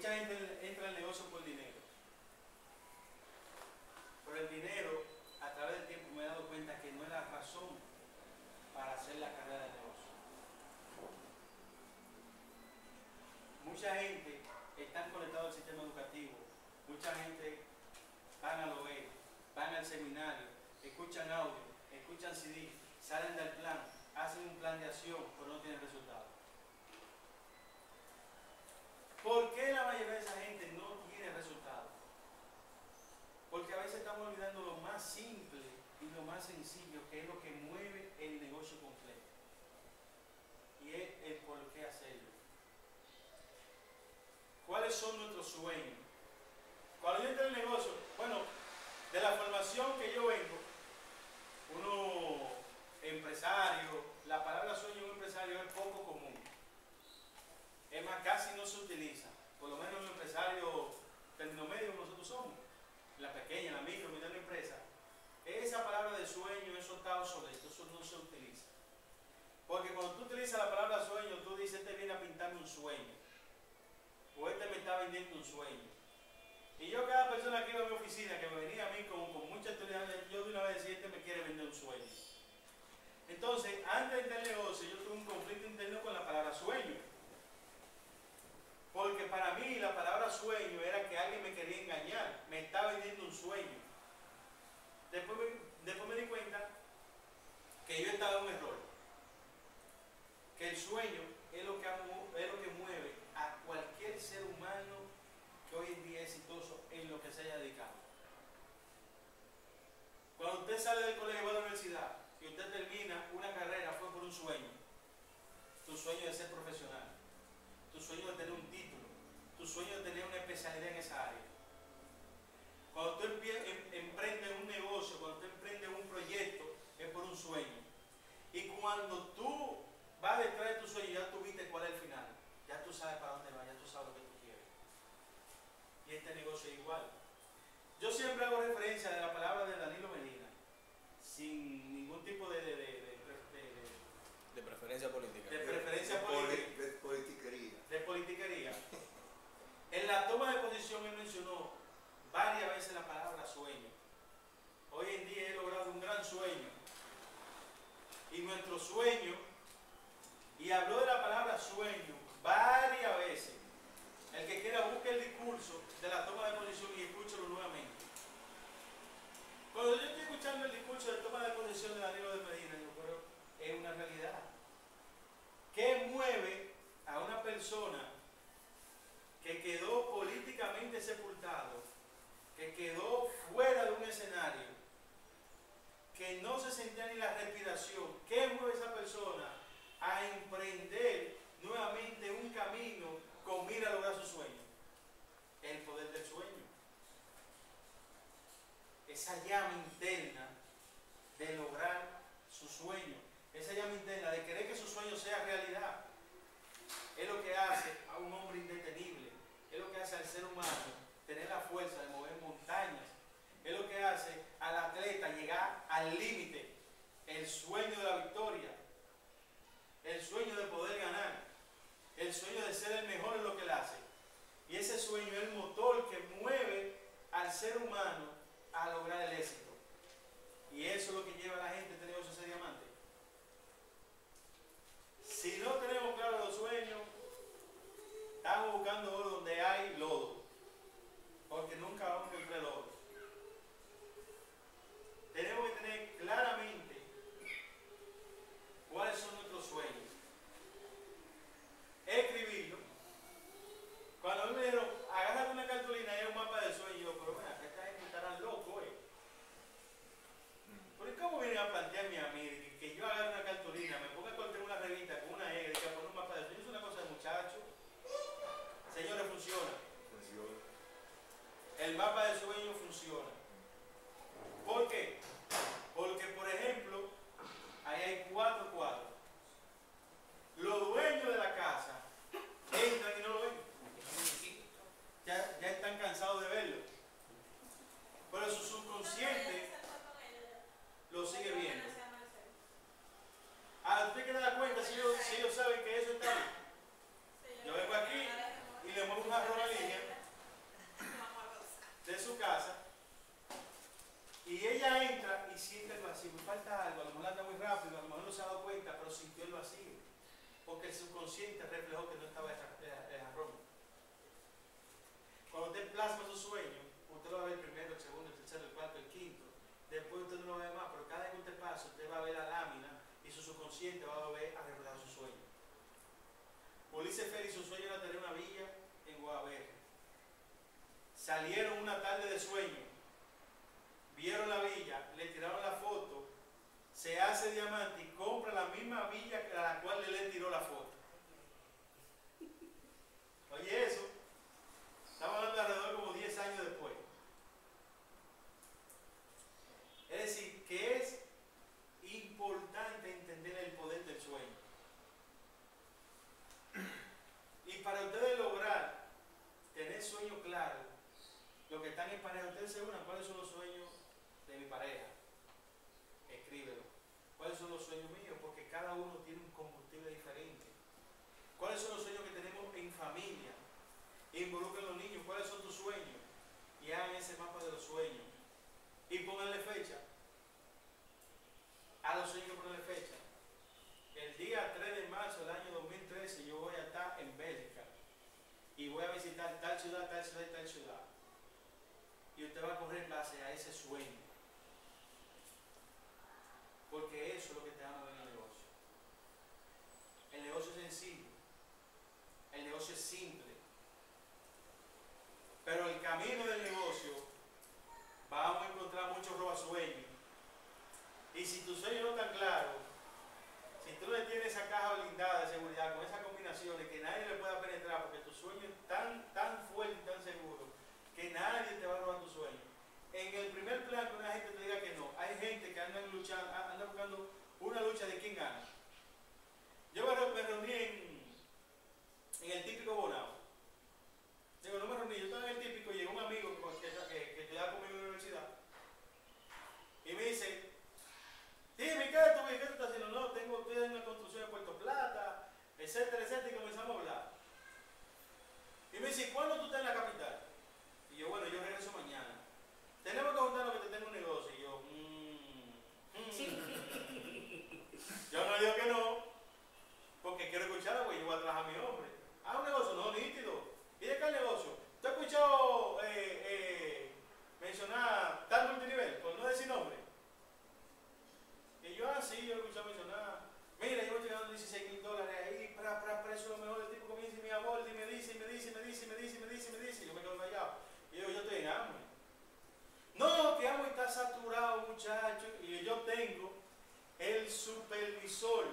Mucha gente entra al negocio por dinero. Pero el dinero, a través del tiempo me he dado cuenta que no es la razón para hacer la carrera de negocio. Mucha gente está conectada al sistema educativo. Mucha gente van al OE, van al seminario, escuchan audio, escuchan CD, salen del plan, hacen un plan de acción, pero no tienen resultados. ¿Por qué la mayoría de esa gente no tiene resultados? Porque a veces estamos olvidando lo más simple y lo más sencillo, que es lo que mueve el negocio completo. Y es el por qué hacerlo. ¿Cuáles son nuestros sueños? Cuando yo entro en el negocio, bueno, de la formación que yo vengo, uno empresario, la palabra sueño en un empresario es poco común. Es más, casi no se utiliza. Por lo menos un empresario término medio como nosotros somos, la pequeña, la micro, mediana empresa. Esa palabra de sueño, eso está obsoleto, eso no se utiliza. Porque cuando tú utilizas la palabra sueño, tú dices, este viene a pintarme un sueño. O este me está vendiendo un sueño. Y yo, cada persona que iba a mi oficina, que me venía a mí con mucha autoridad, yo de una vez decía, este me quiere vender un sueño. Entonces, antes del negocio, yo tuve un conflicto interno con la palabra sueño. Porque para mí la palabra sueño era que alguien me quería engañar, me estaba vendiendo un sueño. Después me di cuenta que yo estaba en un error. Que el sueño es lo que mueve a cualquier ser humano que hoy en día es exitoso en lo que se haya dedicado. Cuando usted sale del colegio y va a la universidad y usted termina una carrera, fue por un sueño. Tu sueño de ser profesional, tu sueño de tener un título, tu sueño de tener una especialidad en esa área. Cuando tú emprendes un negocio, cuando tú emprendes un proyecto, es por un sueño. Y cuando tú vas detrás de tu sueño, ya tú viste cuál es el final. Ya tú sabes para dónde vas, ya tú sabes lo que tú quieres. Y este negocio es igual. Yo siempre hago referencia de la palabra de Danilo Medina, sin ningún tipo de preferencia política. De preferencia política. De politiquería. De politiquería. En la toma de posición él mencionó varias veces la palabra sueño. Hoy en día he logrado un gran sueño. Y nuestro sueño, y habló de la palabra sueño varias veces. El que quiera busque el discurso de la toma de posición y escúchelo nuevamente. Cuando yo estoy escuchando el discurso de toma de posición de Danilo de Medina, yo creo que es una realidad. ¿Qué mueve a una persona que quedó políticamente sepultado, que quedó fuera de un escenario, que no se sentía ni la respiración? ¿Qué mueve a esa persona a emprender nuevamente un camino con mira a lograr su sueño? El poder del sueño. Esa llama interna de lograr su sueño. Esa llama interna de querer que su sueño sea realidad. Es lo que hace a un hombre indetenible. Es lo que hace al ser humano tener la fuerza de mover montañas. Es lo que hace al atleta llegar al límite. El sueño de la victoria. El sueño de poder ganar. El sueño de ser el mejor en lo que él hace. Y ese sueño es el motor que mueve al ser humano a lograr el éxito. Y eso es lo que lleva a la gente a este negocio a ser diamante. Si no tenemos claro los sueños, estamos buscando oro donde hay lodo. Porque nunca vamos a encontrar oro. Tenemos que tener claramente falta algo, a lo mejor anda muy rápido, a lo mejor no se ha dado cuenta, pero sintió el vacío. Porque el subconsciente reflejó que no estaba el jarrón. Cuando usted plasma su sueño, usted lo va a ver el primero, el segundo, el tercero, el cuarto, el quinto. Después usted no lo ve más, pero cada vez que usted pasa, usted va a ver la lámina y su subconsciente va a ver a reflejar su sueño. Ulises Félix, su sueño era tener una villa en Guayabeja. Salieron una tarde de sueño, vieron la villa, le tiraron la foto, se hace diamante y compra la misma villa a la cual le tiró la foto. Oye, eso, estamos hablando de alrededor como 10 años después. Es decir, que es importante entender el poder del sueño. Y para ustedes lograr tener sueños claros, los que están en pareja, ustedes se unan, ¿cuáles son los sueños de mi pareja? Escríbelo. ¿Cuáles son los sueños míos? Porque cada uno tiene un combustible diferente. ¿Cuáles son los sueños que tenemos en familia? Involucren los niños. ¿Cuáles son tus sueños? Y hagan ese mapa de los sueños. Y pónganle fecha. A los sueños pónganle fecha. El día 3 de marzo del año 2013 yo voy a estar en Bélgica. Y voy a visitar tal ciudad, tal ciudad y tal ciudad. Y usted va a correr en base a ese sueño. Porque eso es lo que te ama en el negocio. El negocio es sencillo. El negocio es simple. Pero el camino del negocio vamos a encontrar muchos robasueños. Y si tu sueño no está claro, si tú le tienes esa caja blindada de seguridad con esas combinaciones que nadie le pueda penetrar porque tu sueño es tan fuerte y tan seguro que nadie te va a robar tu sueño. En el primer plan que una gente te diga que no, hay gente que anda buscando una lucha de quién gana. Yo me reuní en el típico Bonao. Digo, no me reuní, yo estaba en el típico y llegó un amigo que estudiaba conmigo en la universidad y me dice, dime, ¿qué tú estás haciendo? No, estoy en una construcción en Puerto Plata, etcétera, etcétera, y comenzamos a hablar. Y me dice, ¿cuándo tú estás en la capital? Y yo, bueno, yo regreso mañana. Tenemos que juntarnos que te tengo un negocio. Y yo, yo no digo que no, porque quiero escuchar, güey, yo voy a trabajar a mi hombre. Ah, un negocio, no, nítido. ¿Y de qué el negocio? ¿Tú has escuchado mencionar tal multinivel, por no decir nombre? Y yo, sí, yo he escuchado mencionar. Mira, yo voy llegando $16,000 ahí, eso es lo mejor. El tipo comienza y me aborda y me dice. Yo me quedo callado. Y yo estoy en hambre. No, que Amway está saturado, muchachos. Y yo tengo el supervisor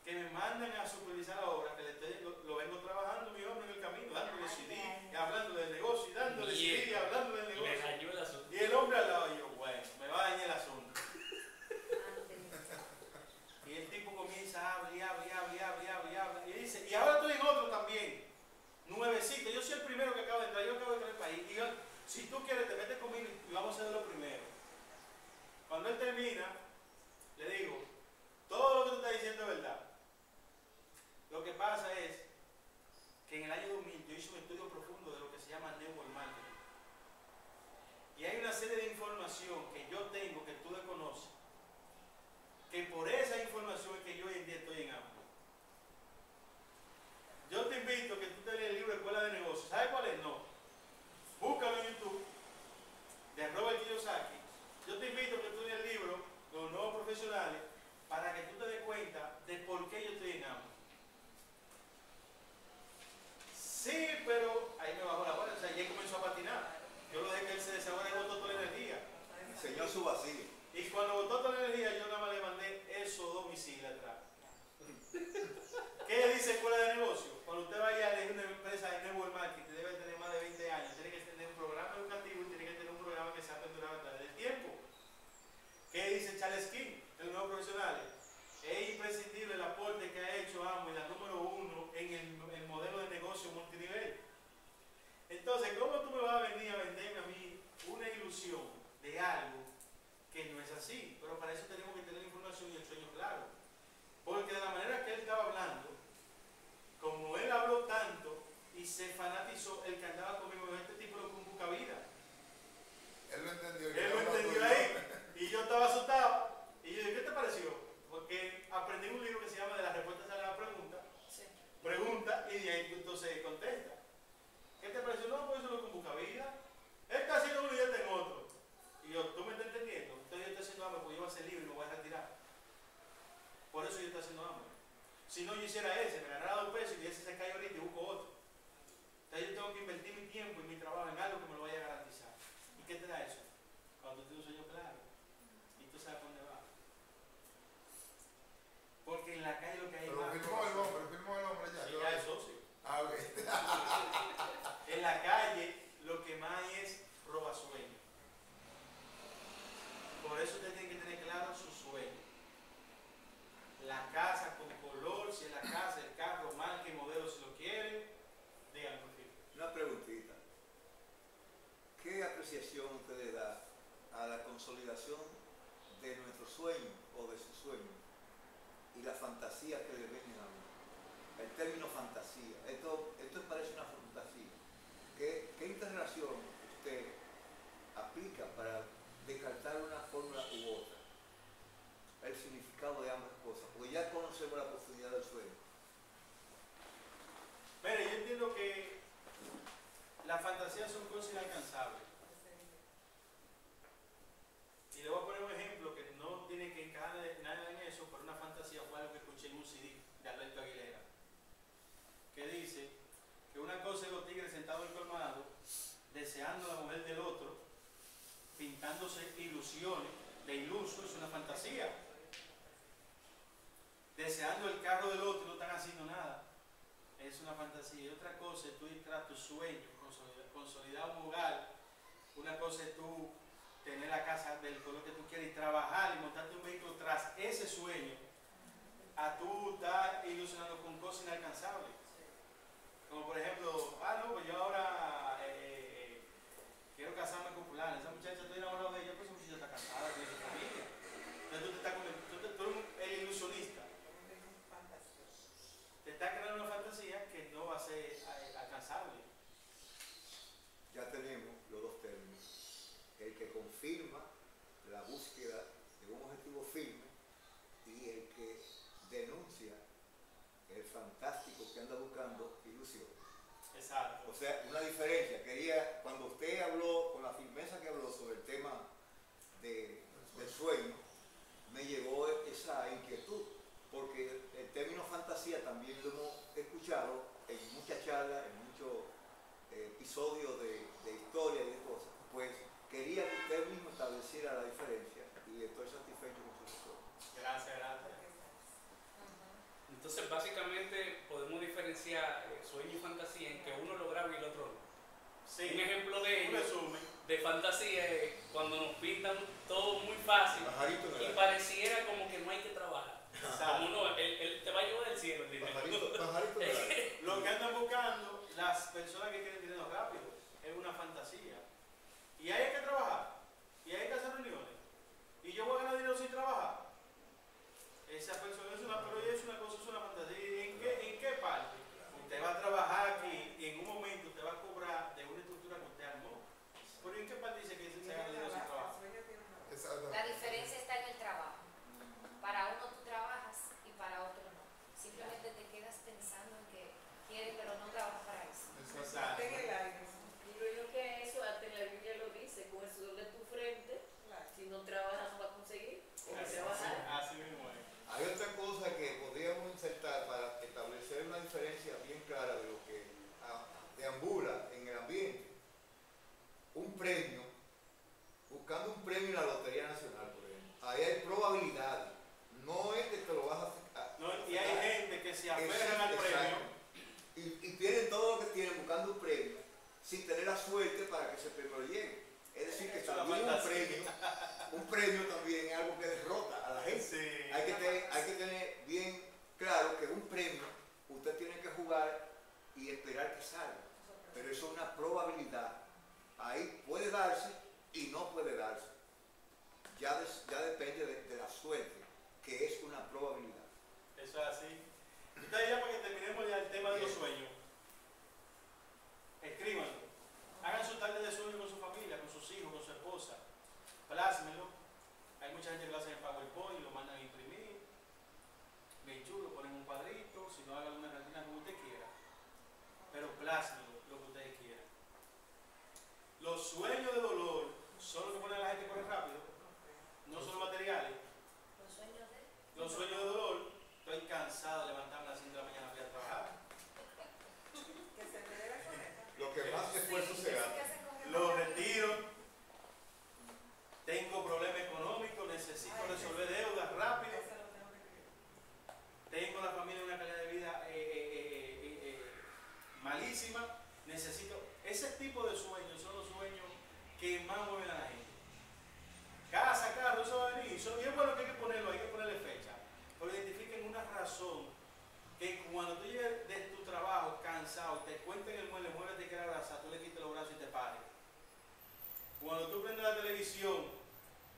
que me mandan a supervisar ahora, que lo vengo trabajando mi hombre en el camino, dándole CD, hablando del negocio, y dándole CD, hablando del negocio. Me dañó el asunto. Y el hombre al lado, y yo, bueno, me va a dañar el asunto. Y el tipo comienza a hablar, y dice, y ahora estoy en otro también, nuevecito. Yo soy el primero que acabo de entrar, yo acabo de entrar al país. Y yo, si tú quieres, te metes conmigo y vamos a hacer lo primero. Cuando él termina, le digo, todo lo que tú estás diciendo es verdad. Lo que pasa es que en el año 2000 yo hice un estudio profundo de lo que se llama network marketing. Y hay una serie de información que yo tengo, que tú desconoces, que por esa información es que yo hoy en día estoy en Amway. Yo te invito a que tú te leas el libro Escuela de Negocios. ¿Sabes cuál es? No. Búscalo en YouTube, de Robert Kiyosaki. Yo te invito a que tú leas el libro Los Nuevos Profesionales para que tú te des cuenta de por qué yo estoy en Amway. Sí, pero ahí me bajó la bola, o sea, ya comenzó a patinar. Yo lo dejé que él se desahogara y botó toda la energía. Enseñó su vacío. Y cuando botó toda la energía, yo nada más le mandé esos domicilios atrás. ¿Qué dice Escuela de Negocios? Cuando usted vaya a elegir una empresa de network marketing, debe tener más de 20 años, tiene que tener un programa educativo y tiene que tener un programa que sea perdurable a través del tiempo. ¿Qué dice Charles King, el nuevo profesional? Es imprescindible el aporte que ha hecho Amway, la número 1 en el modelo de negocio multinivel. Entonces, ¿cómo tú me vas a venir a venderme a mí una ilusión de algo que no es así? Pero para eso tenemos que tener Por eso yo estoy haciendo hambre. Si no, yo hiciera ese, me ganara 2 pesos y ese se cae ahorita y busco otro. Entonces yo tengo que invertir mi tiempo y mi trabajo en algo que me lo vaya a garantizar. ¿Y qué te da eso? Cuando tú tienes un sueño claro y tú sabes dónde va. Porque en la calle lo que hay Pero más. firmó el hombre ya. Sí, ya es socio. Ah, ok. En la calle lo que más hay es roba sueño. Por eso usted tiene que tener claro su sueño. La casa con color, si es la casa, el carro, marca y modelo si lo quiere. Díganme por fin. Una preguntita. ¿Qué apreciación usted le da a la consolidación de nuestro sueño o de su sueño y la fantasía que le venden a uno? El término fantasía. Esto parece una fantasía. ¿Qué interrelación usted aplica para descartar una fórmula u otra? El significado de ambas cosas. Porque ya conocemos la profundidad del sueño. Mire, yo entiendo que las fantasías son cosas inalcanzables. Y le voy a poner un ejemplo que no tiene que encajar nada en eso, pero una fantasía fue algo que escuché en un CD de Alberto Aguilera, que dice que una cosa es los tigres sentados en el colmado, deseando a la mujer del otro, pintándose ilusiones, de iluso, es una fantasía. Deseando el carro del otro y no están haciendo nada, es una fantasía. Y otra cosa es tú ir tras tu sueño, consolidar un hogar. Una cosa es tú tener la casa del color que tú quieres y trabajar y montarte un vehículo tras ese sueño, a tú estar ilusionando con cosas inalcanzables. Como por ejemplo, no, pues yo ahora quiero casarme con fulana. Esa muchacha, estoy enamorado de ella, pues esa muchacha está casada, tiene su familia. Entonces tú te estás tú eres el ilusionista. Te está creando una fantasía que no va a ser alcanzable. Ya tenemos los dos términos. El que confirma la búsqueda de un objetivo firme y el que denuncia el fantástico que anda buscando ilusión. Exacto. O sea, una diferencia. Cuando usted habló, con la firmeza que habló sobre el tema del sueño, me llegó esa inquietud, porque el término fantasía también lo hemos escuchado en muchas charlas, en muchos episodios de historia y de cosas. Pues quería que usted mismo estableciera la diferencia y estoy satisfecho con su respuesta. Gracias, gracias. Entonces, básicamente podemos diferenciar sueño y fantasía en que uno lo graba y el otro no. Sí. Un ejemplo de Un resumen. de fantasía es cuando nos pintan todo muy fácil Pajarito en el y aire. pareciera como que no hay que trabajar. Exacto. Como no, él te va a llevar del cielo el dinero. Pajarito en el aire. Lo que andan buscando las personas que quieren dinero rápido es una fantasía. Y ahí hay que trabajar. Y hay que hacer reuniones. Y yo voy a ganar dinero sin trabajar. Esa persona es una cosa, es una fantasía. ¿En qué parte? Usted va a trabajar aquí y en un momento usted va a cobrar de una estructura que usted armó. Pero ¿en qué parte dice que se gana dinero sin trabajo? La diferencia está en el trabajo. Para uno tú trabajas y para otro no. Simplemente te quedas pensando en que quieres, pero no trabajas para eso. Exacto. Y creo yo que eso, hasta en la Biblia lo dice, con el sudor de tu frente, si no trabajas no vas a conseguir, hay que trabajar. Así mismo es. Hay otra cosa que podríamos insertar para establecer una diferencia bien clara de lo que deambula en el ambiente. Un premio, buscando un premio en la Lotería Nacional, por ejemplo. Ahí hay probabilidades. No es que te lo vas a... No, y hay gente que se aferran al Exacto. premio. Y tienen todo lo que tienen buscando un premio sin tener la suerte para que ese premio le llegue. Es decir, que Eso es la también fantasía. un premio también es algo que derrota a la gente. Sí. Hay que tener bien claro que un premio usted tiene que jugar y esperar que salga. Pero eso es una probabilidad. Ahí puede darse y no puede darse. Ya depende de la suerte, que es una probabilidad. Eso es así. Entonces ya para que terminemos ya el tema de los sueños. Escríbanlo. Hagan su tarde de sueño con su familia, con sus hijos, con su esposa. Plásmenlo. Hay mucha gente que lo hace en PowerPoint y lo mandan a imprimir. Bien chulo, ponen un cuadrito, si no hagan una cantina como usted quiera. Pero plásmenlo, lo que ustedes quieran. Los sueños de dolor son los que ponen a la gente a correr rápido. No son los materiales. Los sueños de... Los sueños de dolor cansado de levantarme a las 5 de la mañana para ir a trabajar. Que se me debe con esta. Lo que más esfuerzo se Eso gasta. que hacen con el Lo papel. retiro. Tengo problemas económicos, necesito resolver deudas rápido. Eso lo tengo que escribir. Tengo la familia en una calidad de vida malísima. Necesito. Ese tipo de sueños son los sueños que más mueven a la gente. Casa, carro, eso va a venir. Y es bueno que hay que ponerlo, hay que ponerle fecha. Pero identifiquen una razón que cuando tú llegues de tu trabajo cansado, te cuenten el mueble, te quiere abrazar, tú le quites los brazos y te pares. Cuando tú prendes la televisión,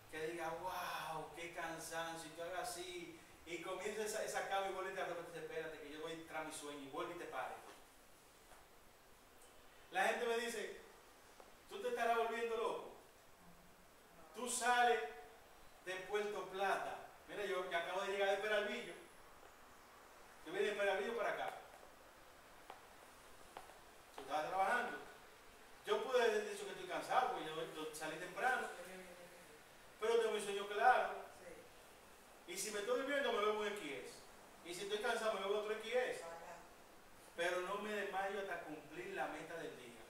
que digas, wow, qué cansancio, y tú hagas así, y comienzas esa cama y vuelves y te arrepientes, espérate, que yo voy tras mi sueño, y vuelve y te pares. La gente me dice, tú te estarás volviendo loco. Tú sales de Puerto Plata. Mira, yo que acabo de llegar de Peralvillo. Yo vine de Peralvillo para acá. Yo estaba trabajando. Yo pude haber dicho que estoy cansado porque yo salí temprano. Pero tengo mi sueño claro. Y si me estoy durmiendo me bebo un XS. Y si estoy cansado me bebo otro XS. Pero no me desmayo hasta cumplir la meta del día.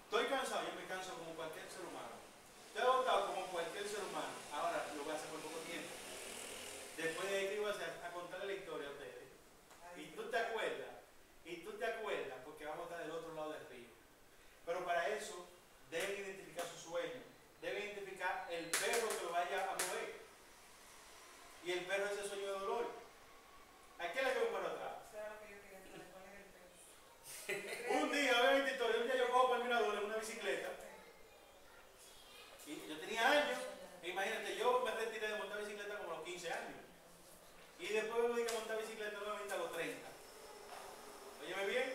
Estoy cansado, yo me canso como cualquier ser humano. Estoy agotado como cualquier ser humano. Ahora lo voy a hacer por poco tiempo. Después de ahí que voy a hacer a contarle la historia a ustedes. Y tú te acuerdas, porque vamos a estar del otro lado del río. Pero para eso deben identificar su sueño. Deben identificar el perro que lo vaya a mover. Y el perro es el sueño de dolor. ¿A quién le queda un perro atrás? Eso era lo que yo quería saber, cuál es el peso. Un día, vean esta historia, un día yo cojo para el mirador en una bicicleta. Y yo tenía años, e imagínate, yo me retiré de montar bicicleta como a los 15 años. Y después me dediqué a montar bicicleta nuevamente a los 30. Óyeme bien,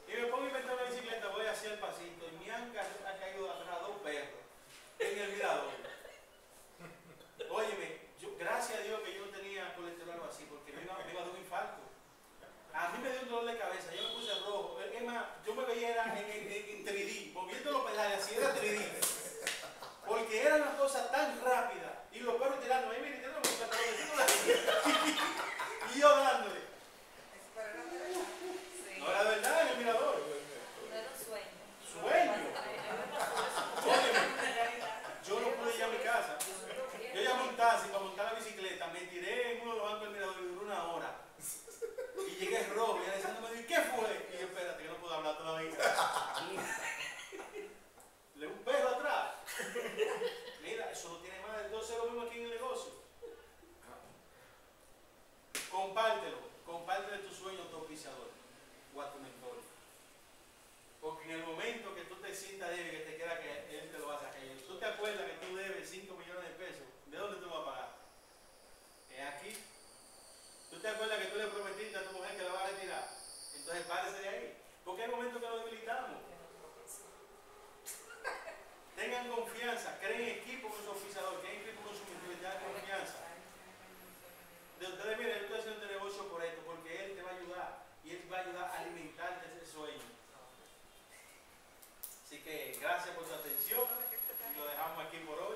y me pongo a inventar una bicicleta, voy hacia el pasito, y me han caído atrás 2 perros en el mirador. Óyeme, gracias a Dios que yo no tenía colesterol así, porque me iba a dar un infarto. A mí me dio un dolor de cabeza, yo me puse rojo. Es más, yo me veía en 3D, moviendo los pedales, así era 3D. Porque era una cosa tan rápida. Y los perros tirando, ahí mire, tirando los pantalones. Y yo dándole. Pero era de verdad. Sí. No era verdad en el mirador. No era un sueño. Sueño. Óyeme, yo no pude ir a mi casa. Yo llamé un taxi para montar la bicicleta, me tiré en uno de los bancos del mirador y duró 1 hora. Y llegué rojo, y ella diciéndome, ¿qué fue? Y yo, espérate, que no puedo hablar todavía. Le un perro atrás. Mira, eso no tiene más. Entonces lo mismo aquí en el negocio. Compártele tu sueño a tu auspiciador o a tu mentor. Porque en el momento que tú te sientas débil, que te queda que él te lo va a sacar. Tú te acuerdas que tú debes 5 millones de pesos. ¿De dónde tú lo vas a pagar? Es aquí. ¿Tú te acuerdas que tú le prometiste a tu mujer que la vas a retirar? Entonces párese de ahí. Porque hay momentos que lo debilitamos. Tengan confianza, creen equipo con su oficiador, creen equipo con su mentalidad de confianza. De ustedes, miren, yo estoy haciendo este negocio por esto, porque él te va a ayudar y él va a ayudar a alimentarte ese sueño. Así que gracias por su atención y lo dejamos aquí por hoy.